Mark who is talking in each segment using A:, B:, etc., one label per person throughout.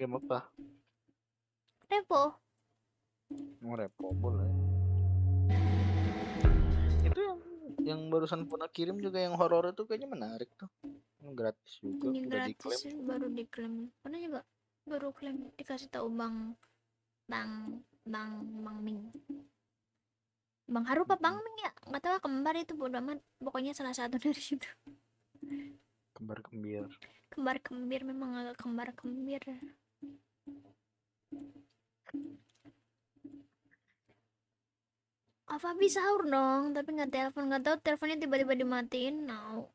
A: Game apa?
B: Repo.
A: Mau repo boleh. Itu yang barusan Pona kirim juga yang horor itu kayaknya menarik tuh. Gratis juga,
B: Ini
A: udah
B: gratis
A: diklaim.
B: baru diklaim. Pernah juga baru klaim dikasih tahu bang bang Ming. Bang Haru apa Bang Ming ya? Nggak tahu, kembar itu bodo amat. Pokoknya salah satu dari situ.
A: Kembar kembir.
B: Kembar kembir, memang agak kembar kembir. Apa bisa sahur dong, tapi nggak telepon, nggak tahu teleponnya tiba-tiba dimatiin. Now.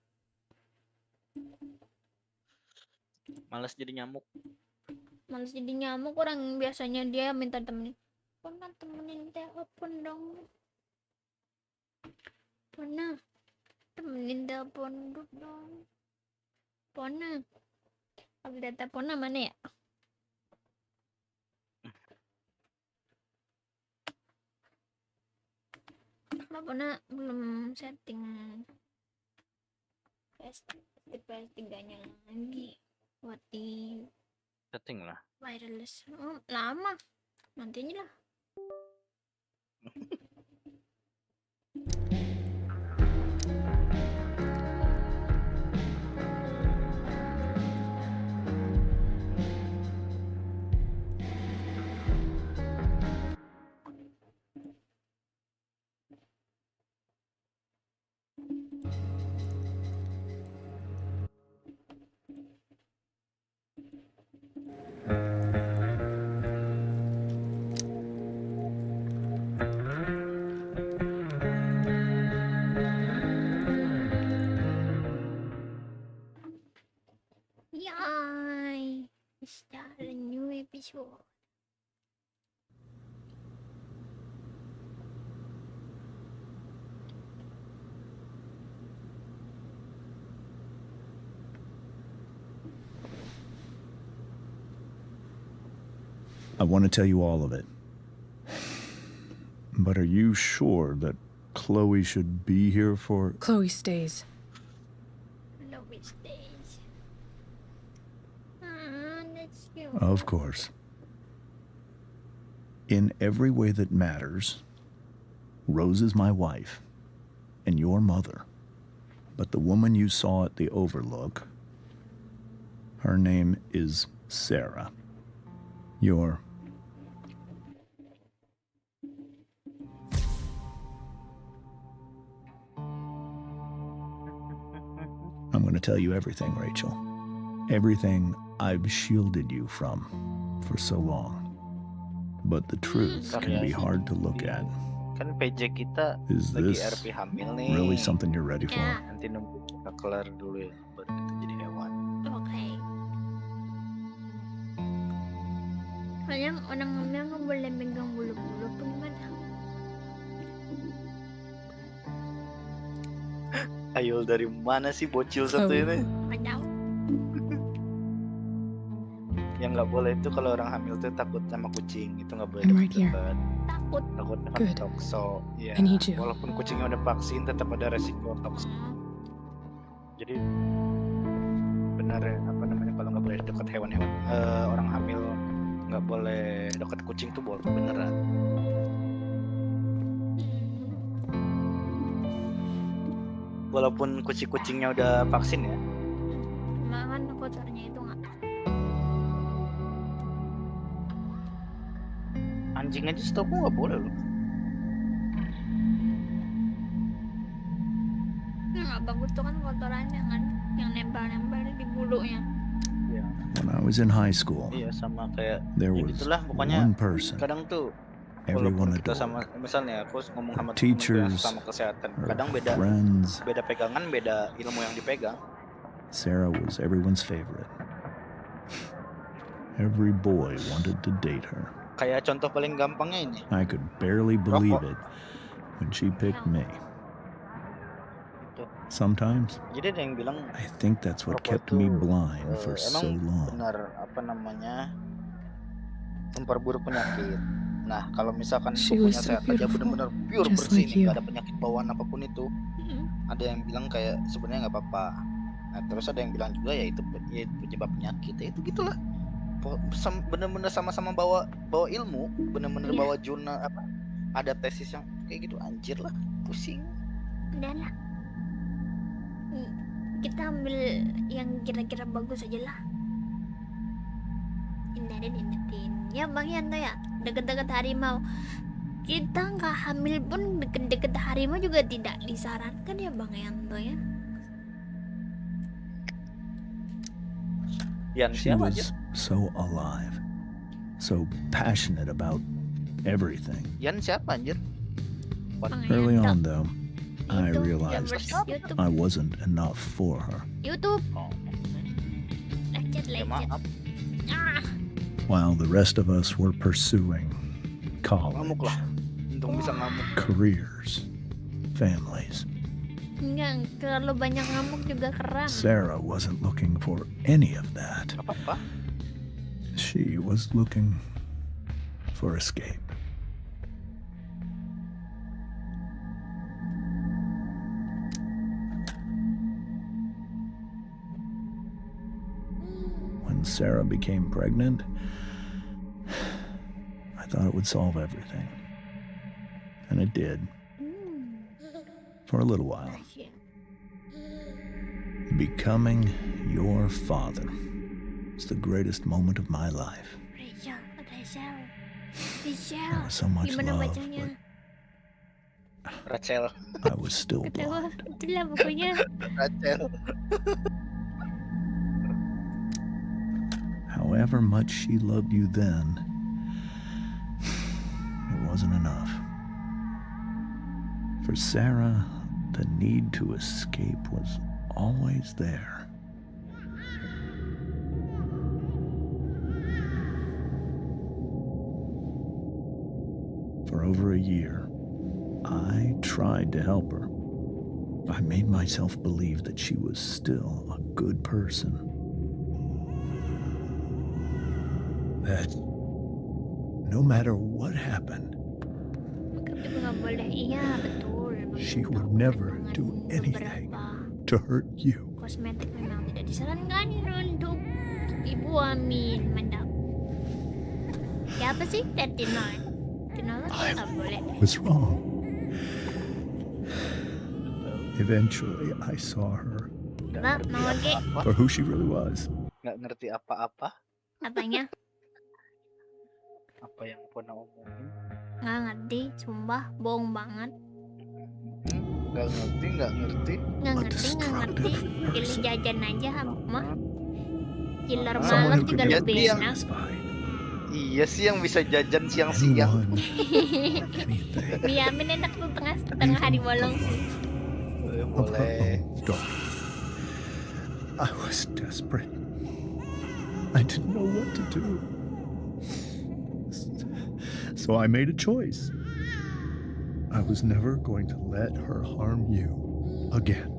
A: Malas jadi nyamuk.
B: Males jadi nyamuk, orang biasanya dia minta temenin. Pernah temenin telepon dong. Pernah temenin telepon dong. Pona. Update Pona mana ya? Kenapa Pona belum setting PS3-nya lagi buat di
A: Setting lah.
B: wireless. Oh, lama. Nanti aja lah. Yay! Start a new episode.
C: I want to tell you all of it. But are you sure that Chloe should be here for...
D: Chloe stays.
B: Chloe stays. That's cute.
C: Of course. In every way that matters, Rose is my wife and your mother. But the woman you saw at the Overlook, her name is Sarah. Your... I'm going to tell you everything, Rachel. Everything I've shielded you from for so long. But the truth can be hard to look at.
A: Kan PJ kita
C: Is
A: lagi
C: this
A: RP hamil nih.
C: really something you're ready for?
B: Ya,
A: Nanti nunggu kita kelar dulu ya, baru kita jadi hewan.
B: oke. Soalnya orang hamil nggak boleh megang bulu-bulu apa gimana?
A: Ayo dari mana sih bocil satu
D: Chloe.
A: ini?
B: Nggak tahu.
A: Yang nggak boleh itu kalau orang hamil tuh takut sama kucing, itu nggak boleh
D: I'm right here.
A: deket.
B: Takut.
A: Takut
D: Good.
A: tokso. Ya.
D: I need you.
A: Walaupun kucingnya udah vaksin, tetap ada resiko tokso. Jadi benar ya, apa namanya, kalau nggak boleh deket hewan-hewan, orang hamil nggak boleh deket kucing tuh boleh beneran. Walaupun kucing-kucingnya udah vaksin ya.
B: Makan kotornya itu nggak.
A: Anjing aja setahu nggak boleh loh.
B: Nggak bagus tuh kan kotorannya kan, yang nempel-nempel di bulunya.
A: Iya.
C: When I was in high school,
A: Iya sama kayak
C: there
A: ya
C: was
A: gitulah pokoknya.
C: one person
A: Kadang tuh
C: everyone
A: walaupun kita sama,
C: adored.
A: misalnya aku ngomong sama temen
C: Teachers,
A: yang sama kesehatan,
C: her
A: kadang beda
C: friends.
A: pegangan, beda ilmu yang dipegang.
C: Sarah was everyone's favorite. Every boy wanted to date her.
A: Kayak contoh paling gampangnya ini,
C: I could barely believe
A: Rokok.
C: it when she picked me.
A: Gitu.
C: Sometimes
A: Jadi ada yang bilang
C: I think that's what
A: rokok
C: kept me
A: tuh,
C: blind for
A: emang
C: so long.
A: benar apa namanya, memperburuk penyakit. Nah kalau misalkan
D: She
A: tubuhnya
D: was so
A: sehat aja
D: beautiful,
A: benar-benar pure
D: just
A: bersih
D: like
A: nih,
D: you.
A: nggak ada penyakit bawaan apapun itu, ada yang bilang kayak sebenarnya nggak apa-apa. Nah terus ada yang bilang juga ya itu penyebab penyakit, ya itu gitulah. bener-bener sama-sama bawa ilmu, bener-bener
B: Iya.
A: bawa jurnal apa, ada tesis yang kayak gitu, anjir lah, pusing.
B: Udahlah. Kita ambil yang kira-kira bagus aja lah. Ingetin. Ya Bang Yanto ya, deket-deket harimau. Kita nggak hamil pun deket-deket harimau juga tidak disarankan ya Bang Yanto ya.
A: Yan
C: She
A: siapa
C: was
A: aja?
C: so alive, so passionate about everything.
A: Yan siapa anjir?
B: Bang
C: Early
B: Yanto.
C: on, though, I
B: Itu,
C: realized
B: YouTube.
C: I wasn't enough for her.
B: YouTube.
A: Oh,
B: Lecet.
A: ya maaf,
B: Ah,
C: While the rest of us were pursuing
A: ngamuk
C: college,
A: lah, untung bisa ngamuk.
C: careers, families.
B: enggak, terlalu banyak ngamuk juga keram.
C: Sarah wasn't looking for any of that.
A: Gak apa-apa.
C: She was looking for escape. When Sarah became pregnant, I thought it would solve everything. And it did, for a little while.
B: Asyik.
C: Becoming your father is the greatest moment of my life. There was so much
B: Gimana
C: love,
B: bacanya?
A: Rachel,
C: but I was still
B: Ketawa.
C: blind.
B: Itulah bukunya.
A: Rachel.
C: However much she loved you then, it wasn't enough. For Sarah, the need to escape was always there. For over a year, I tried to help her. I made myself believe that she was still a good person. That no matter what happened,
B: Tapi nggak boleh. Iya betul.
C: she
B: Begitu.
C: would never
B: Dengan
C: do anything
B: beberapa
C: to hurt you.
B: kosmetik memang tidak disarankan untuk ibu hamil. Mantap. Ya apa sih? Retinol. Retinol
C: I
B: nggak boleh.
C: was wrong. Eventually, I saw her
B: Mbak, mau lagi?
C: for who she really was.
A: Nggak ngerti apa-apa,
B: Apanya?
A: apa yang Pona omongin.
B: Nggak ngerti, sumpah bohong banget.
A: Nggak ngerti.
B: Nggak
C: A
B: ngerti.
C: destructive
B: Pilih
C: person.
B: jajan aja mah. Killer
A: Someone
B: malam
C: Someone who
B: juga
C: could
B: lebih
C: never be
B: enak.
C: satisfied.
A: Iya sih yang bisa jajan siang-siang.
C: Anyone, anything.
B: Diamin enak tuh tengah hari bolong.
C: Of her
A: Boleh.
C: own daughter. I was desperate. I didn't know what to do. So I made a choice. I was never going to let her harm you again.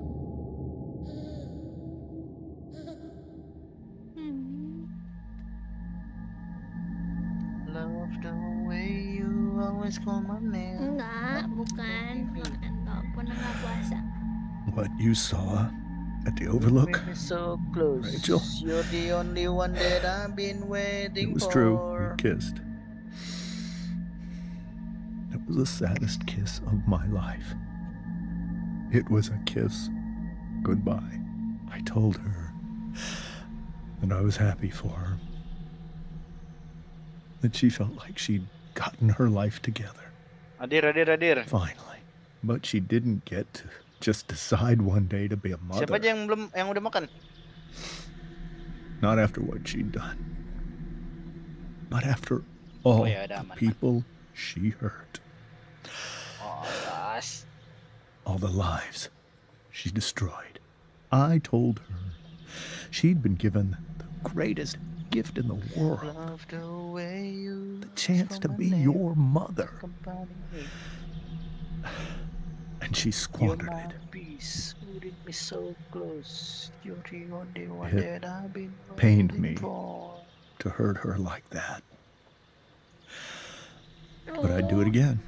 A: Love the way you always call my name.
B: Enggak, bukan. Enggak pernah nggak puasa.
C: What you saw at the Overlook,
A: Make me so close.
C: Rachel.
A: You're the only one that I've been
C: it
A: waiting
C: was
A: for.
C: true. We kissed. It was the saddest kiss of my life. It was a kiss goodbye. I told her that I was happy for her. That she felt like she'd gotten her life together.
A: Hadir.
C: Finally. But she didn't get to just decide one day to be a
A: Siapa
C: mother.
A: aja yang udah makan?
C: Not after what she'd done. But after all
A: ya,
C: the
A: udah aman.
C: people she hurt.
A: Oh, gas.
C: All the lives she destroyed. I told her she'd been given the greatest gift in the world.
A: Love the way you
C: The chance to
A: call
C: be
A: my name.
C: your mother.
A: Company.
C: And she
A: You're
C: squandered
A: my
C: it.
A: peace, holding me so close. You're the only one
C: It
A: that I've been
C: pained
A: waiting
C: me.
A: for.
C: To hurt her like that. But I'd do it again.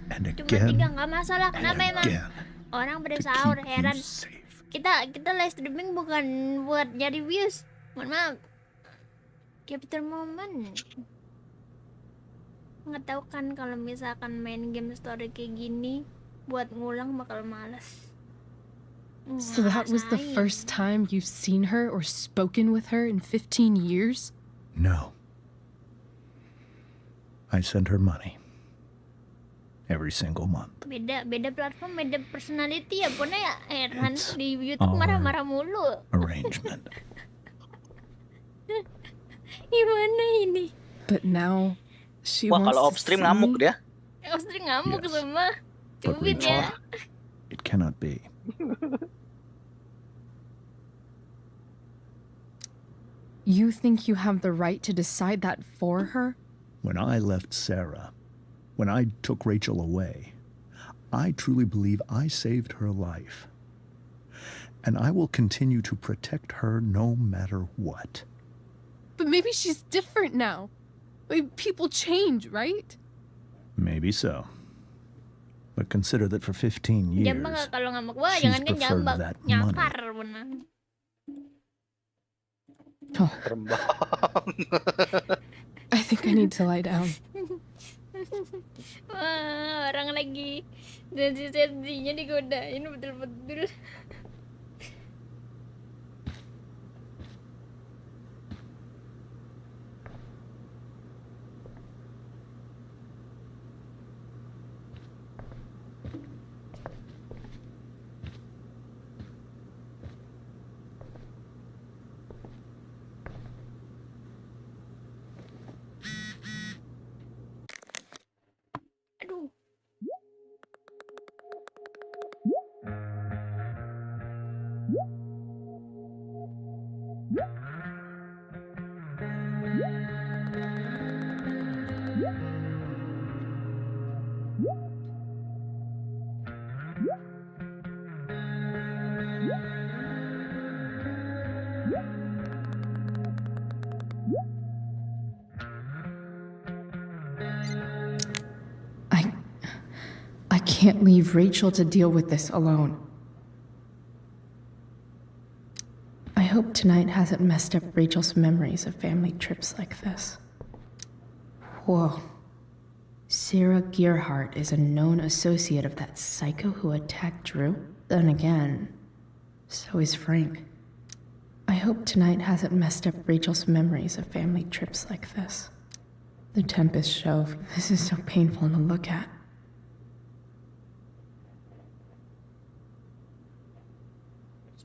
C: And
B: Cuma
C: again.
B: 3 nggak masalah.
C: And
B: Kenapa emang?
C: again.
B: Orang pada
C: To
B: sahur
C: keep
B: heran.
C: you safe.
B: Kita live streaming bukan buat nyari views. Mohon maaf. Capture moment. Nggak tahu kan kalau misalkan main game story kayak gini, buat ngulang bakal malas.
D: So that was the
B: Ngerasain.
D: first time you've seen her or spoken with her in 15 years?
C: No. I sent her money. Every single month.
B: Beda platform, beda personality ya, Pona ya. Heran
C: It's
B: di YouTube
C: our
B: marah-marah mulu.
C: Arrangement.
B: Gimana ini?
D: But now she
A: Wah,
D: wants
A: kalau
D: to
A: off stream
D: see
A: ngamuk
D: me?
A: dia.
B: Ostri ngamuk
C: Yes.
B: semua.
C: But
B: Cubit
C: Rachel,
B: ya.
C: it cannot be.
D: You think you have the right to decide that for her?
C: When I left Sarah, when I took Rachel away, I truly believe I saved her life. And I will continue to protect her no matter what.
D: But maybe she's different now. Like, people change, right?
C: Maybe so. But consider that for 15 years,
B: Jambak nggak kalau ngamuk? Wah,
C: she's
B: jangan kan
C: preferred
B: jambak.
C: that
B: Nyakar bener.
D: Oh,
A: Rembang.
D: I think I need to lie down.
B: Wah, orang lagi sensi-sensinya digodain betul-betul. Aduh.
D: I can't leave Rachel to deal with this alone. I hope tonight hasn't messed up Rachel's memories of family trips like this. Whoa. Sarah Gearhart is a known associate of that psycho who attacked Drew? Then again, so is Frank. I hope tonight hasn't messed up Rachel's memories of family trips like this. The Tempest show, this is so painful to look at.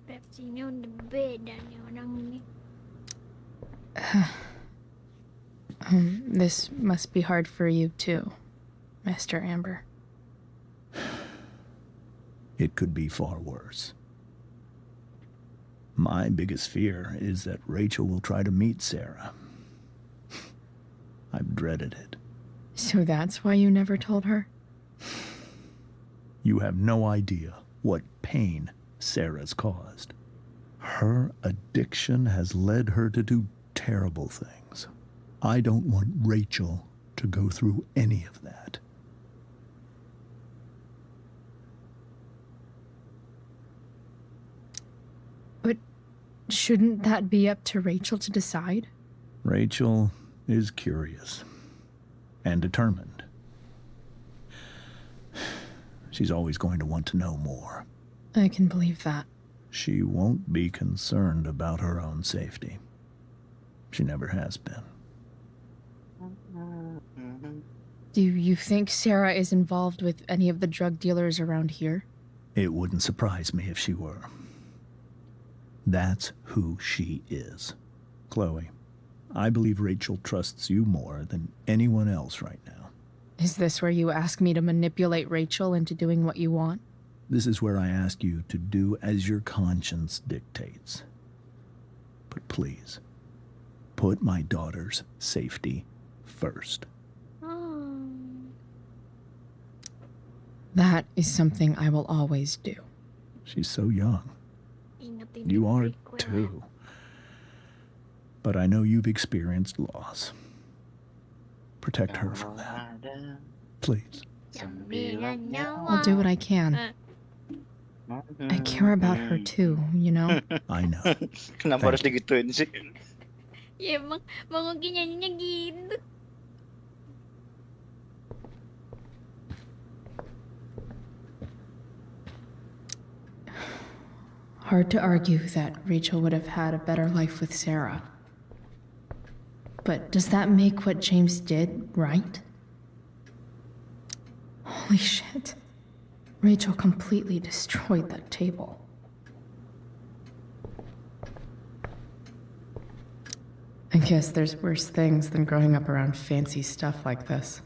B: Pepsi-nya udah beda nih orang ini.
D: This must be hard for you too, Master Amber.
C: It could be far worse. My biggest fear is that Rachel will try to meet Sarah. I've dreaded it.
D: So that's why you never told her?
C: You have no idea what pain Sarah's caused. Her addiction has led her to do terrible things. I don't want Rachel to go through any of that.
D: But shouldn't that be up to Rachel to decide?
C: Rachel is curious and determined. She's always going to want to know more.
D: I can believe that.
C: She won't be concerned about her own safety. She never has been.
D: Do you think Sarah is involved with any of the drug dealers around here?
C: It wouldn't surprise me if she were. That's who she is. Chloe, I believe Rachel trusts you more than anyone else right now.
D: Is this where you ask me to manipulate Rachel into doing what you want?
C: This is where I ask you to do as your conscience dictates. But please, put my daughter's safety first.
D: That is something I will always do.
C: She's so young.
B: Ingetin
C: You
B: di
C: are
B: prequel.
C: too. But I know you've experienced loss. Protect her from that. Please.
B: Sembilan nyawa.
D: I'll do what I can. I care about her too, you know?
C: I know.
A: Kenapa harus digituin sih?
B: Ya emang Bang Oki nyanyinya gitu.
D: Hard to argue that Rachel would have had a better life with Sarah. But does that make what James did right? Holy shit. Rachel completely destroyed that table. I guess there's worse things than growing up around fancy stuff like this.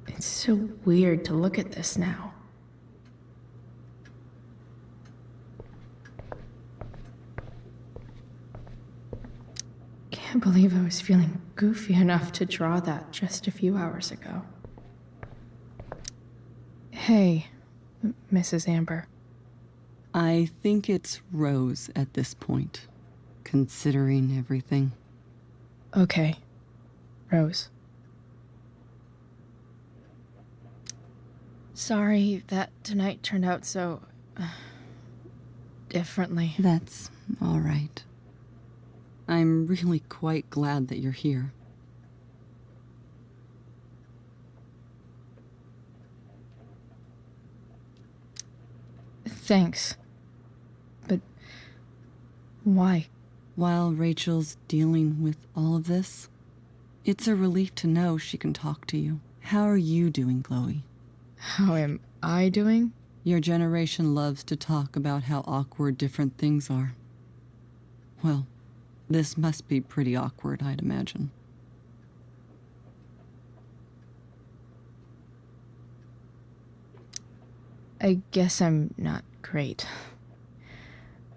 D: It's so weird to look at this now. Can't believe I was feeling goofy enough to draw that just a few hours ago. Hey, Mrs. Amber.
E: I think it's Rose at this point, considering everything.
D: Okay, Rose. Sorry that tonight turned out so differently.
E: That's all right. I'm really quite glad that you're here.
D: Thanks. But why?
E: While Rachel's dealing with all of this, it's a relief to know she can talk to you. How are you doing, Chloe?
D: How am I doing?
E: Your generation loves to talk about how awkward different things are. Well, this must be pretty awkward, I'd imagine.
D: I guess I'm not great.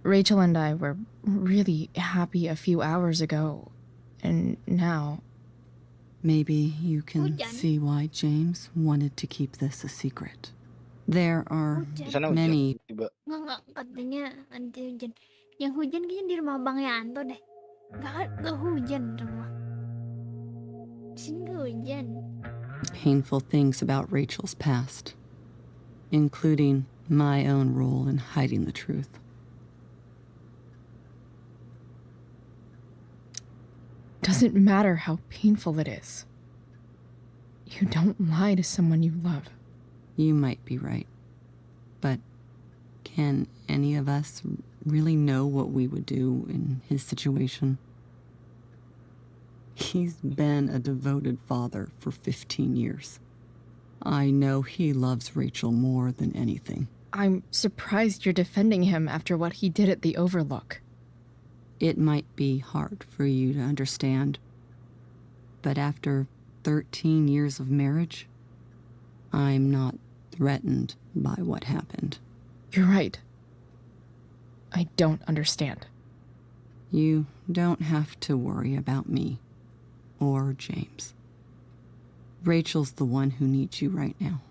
D: Rachel and I were really happy a few hours ago, and now...
E: Maybe you can
B: Hujan.
E: see why James wanted to keep this a secret. There are
A: Di sana hujan
E: many...
A: tiba.
B: Nggak, katanya anti hujan. Yang hujan kayaknya di rumah Bang Yanto deh. Nggak hujan di rumah. Di sini nggak hujan.
E: painful things about Rachel's past, including my own role in hiding the truth.
D: Doesn't matter how painful it is. You don't lie to someone you love.
E: You might be right, but can any of us really know what we would do in his situation? He's been a devoted father for 15 years. I know he loves Rachel more than anything.
D: I'm surprised you're defending him after what he did at the Overlook.
E: It might be hard for you to understand, but after 13 years of marriage, I'm not threatened by what happened.
D: You're right. I don't understand.
E: You don't have to worry about me or James. Rachel's the one who needs you right now.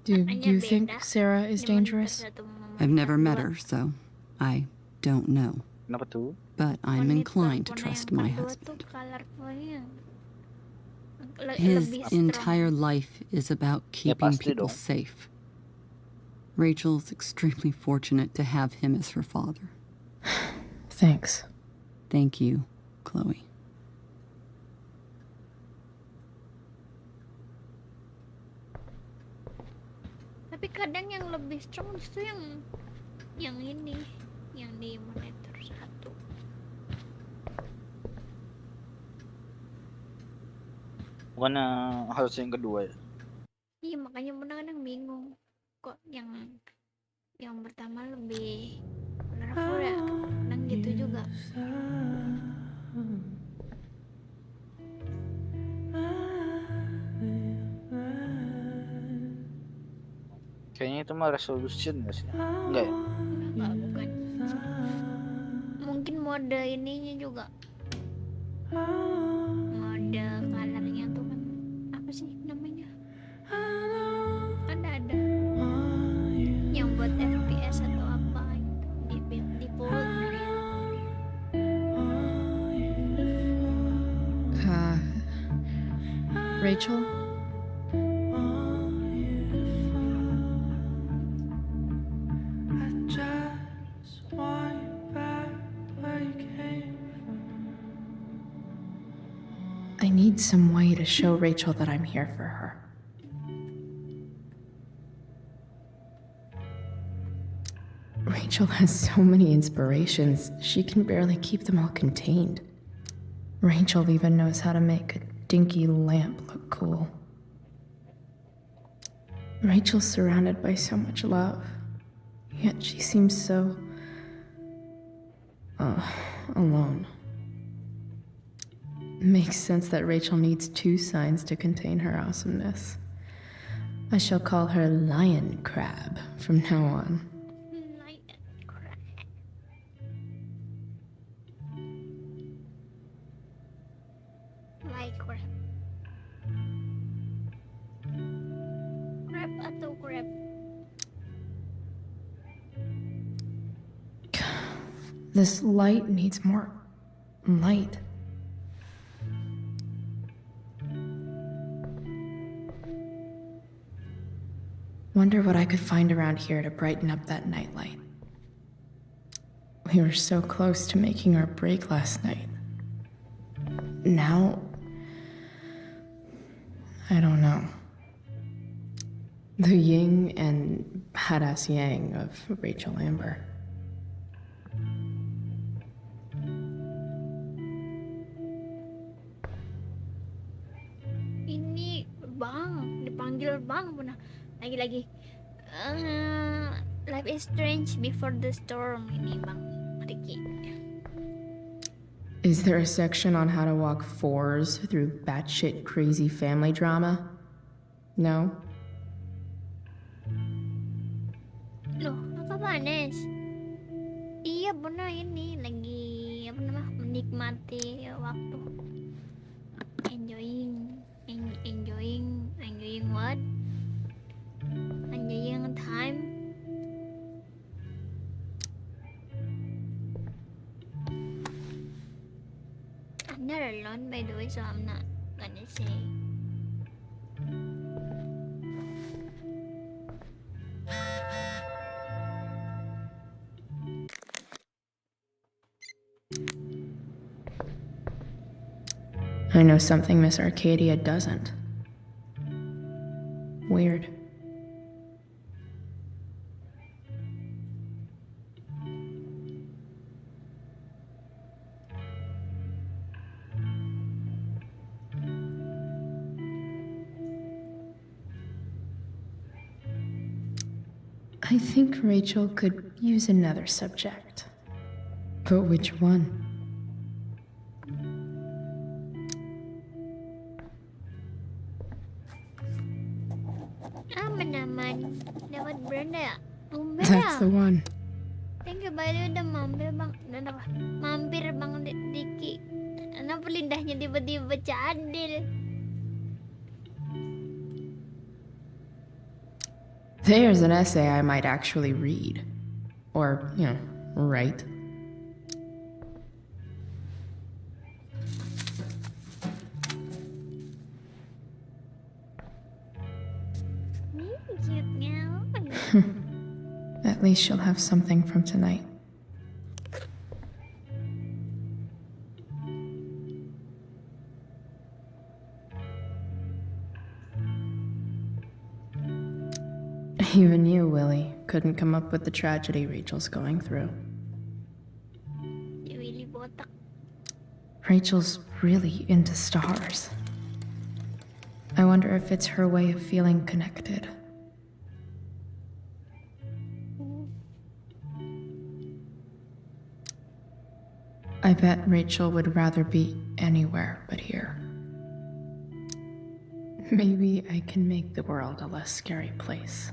D: Do
B: Makanya
D: you think
B: beda.
D: Sarah is
B: Ini monitor
D: dangerous?
B: satu, monitor
E: I've never met
B: dua.
E: her, so I don't know.
A: Kenapa tuh?
E: But I'm
B: Monitor
E: inclined to
B: Pona
E: trust
B: yang
E: my
B: kedua tuh
E: husband.
B: colorfulnya
E: His
B: lebih strong.
E: entire life is about keeping
A: pasti
E: people
A: dong.
E: safe. Rachel's extremely fortunate to have him as her father.
D: Thanks.
E: Thank you, Chloe.
B: Tapi kadang yang lebih strong justru yang ini, yang di monitor satu.
A: Bukan harus yang kedua ya.
B: Iya, makanya kadang bingung kok yang pertama lebih colorful ya. Kadang gitu juga.
A: Kayaknya itu mah resolution nggak sih? Enggak ya?
B: Enggak, bukan. Mungkin mode ininya juga. Mode colornya tuh kan apa sih namanya? Ada yang buat FPS atau apa gitu. Di default gitu ya.
D: Rachel? I need some way to show Rachel that I'm here for her. Rachel has so many inspirations, she can barely keep them all contained. Rachel even knows how to make a dinky lamp look cool. Rachel's surrounded by so much love, yet she seems so... alone. Makes sense that Rachel needs 2 signs to contain her awesomeness. I shall call her Lion Crab from now on.
B: Like crab. Crab atau crab?
D: This light needs more light. Wonder what I could find around here to brighten up that nightlight. We were so close to making our break last night. Now, I don't know. The yin and badass yang of Rachel Amber.
B: Ini bang, dipanggil bang Pona. Lagi-lagi. Life is strange before the storm. Ini bang Ricky.
D: Is there a section on how to walk 4s through batshit crazy family drama? No?
B: Loh, nakabanes. Iya Pona, ini lagi apa namanya menikmati waktu. Enjoying what? Enjoying time. I'm not alone by the way, so I'm not gonna say.
D: I know something Miss Arcadia doesn't. Weird. I think Rachel could use another subject. But which one?
B: Apa naman? Dapat beranda ya? Tumben
D: That's
B: ya?
D: the one.
B: Thank you, by the way, udah mampir bang. Udah apa? Mampir bang Diki. Kenapa lidahnya tiba-tiba cadil?
D: There's an essay I might actually read. Or, write.
B: Cute-nya.
D: At least she'll have something from tonight. Even you, Willie, couldn't come up with the tragedy Rachel's going through.
B: Si Willy botak.
D: Rachel's really into stars. I wonder if it's her way of feeling connected. I bet Rachel would rather be anywhere but here. Maybe I can make the world a less scary place.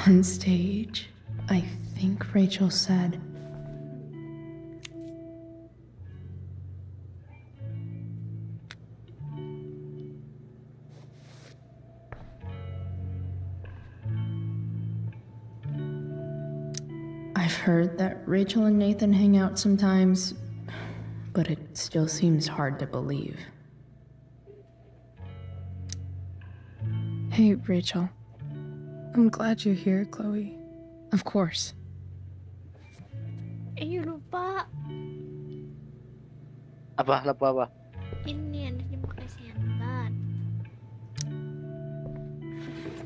D: On stage, I think Rachel said, I've heard that Rachel and Nathan hang out sometimes, but it still seems hard to believe. Hey, Rachel. I'm glad you're here, Chloe. Of course.
B: Lupa.
A: Apa? Lapo apa?
B: Ini ada terima kasih antar.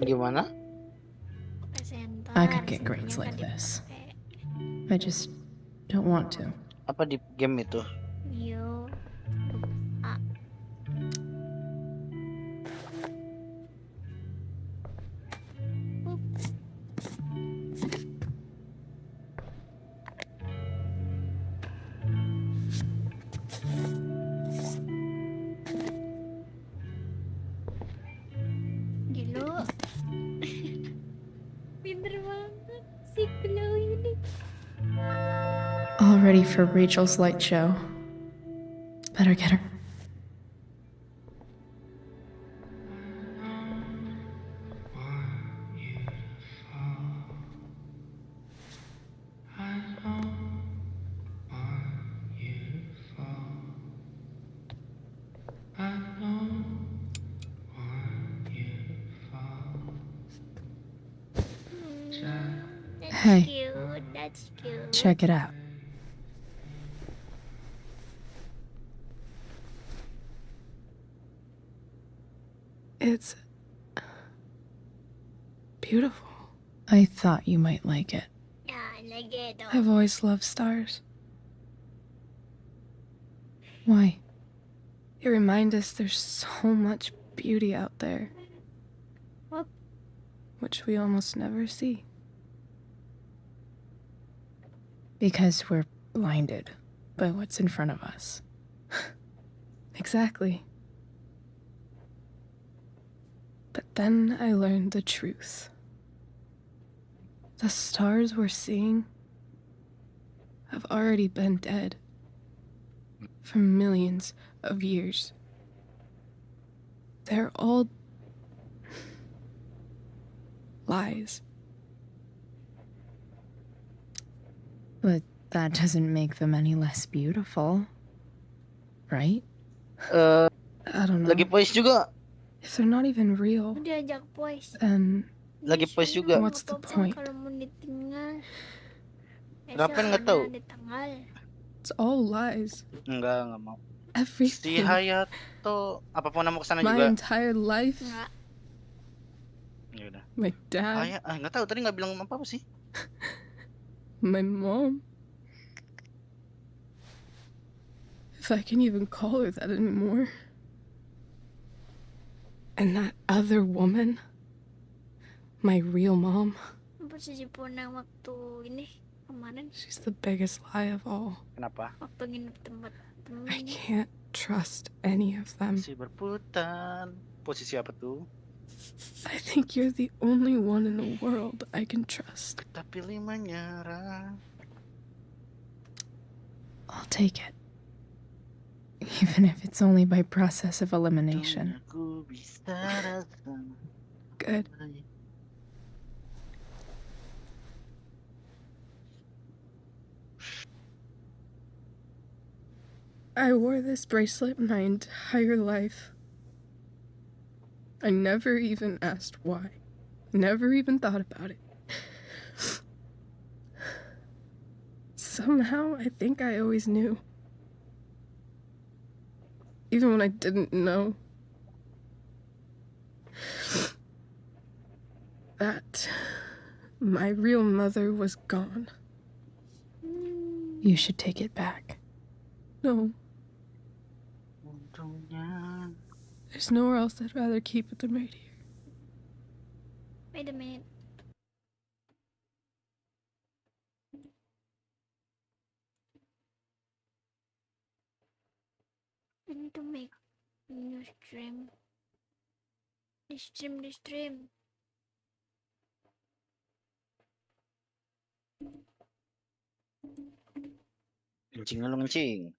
A: Gimana?
B: Kasih antar.
D: I could get
B: sebenarnya
D: grades
B: kan
D: like this.
B: dipakai.
D: I just don't want to.
A: Apa di game itu?
B: Yo. Ah, gila. Pinter banget si Chloe ini.
D: All ready for Rachel's light show. Better get her.
B: That's
D: Hey.
B: cute. That's cute.
D: Check it out.
F: It's beautiful.
D: I thought you might like it.
B: Yeah, I like it.
F: I've always loved stars.
D: Why?
F: They remind us there's so much beauty out there.
B: What?
F: Which we almost never see.
D: Because we're blinded by what's in front of us.
F: Exactly. But then I learned the truth. The stars we're seeing have already been dead for millions of years. They're all lies.
D: But that doesn't make them any less beautiful. Right?
F: I don't know.
A: Lagi voice juga.
F: If they're not even real,
B: Diajak voice.
F: then
A: Lagi voice juga.
F: What's the point?
B: Kalau mau ditinggal.
A: Kenapa nggak tahu?
B: Ditanggal.
F: it's all lies.
A: Enggak mau. Si
F: Everything.
A: Hayato, apa mau nama kesana
F: My
A: juga?
F: entire life.
B: Enggak.
A: Ya udah.
F: My dad.
A: Nggak tahu tadi nggak bilang apa sih?
F: My mom. If I can even call her that anymore. And that other woman. My real mom.
B: Apa sih Pona waktu ini kemarin
F: She's the biggest lie of all.
A: Kenapa?
B: waktu nginep tempat temen.
F: I can't trust any of them.
A: Si berputar. Posisi apa tuh?
F: I think you're the only one in the world I can trust.
A: Kita pilih menyerah.
D: I'll take it. Even if it's only by process of elimination.
A: Aku bisa rasa.
F: Good. I wore this bracelet my entire life. I never even asked why. Never even thought about it. Somehow, I think I always knew. Even when I didn't know. That my real mother was gone.
D: You should take it back.
F: No,
A: Untungnya.
F: there's nowhere else I'd rather keep it than right here.
B: Wait a minute. I need to make new stream. This stream.
A: Kencing lu kencing.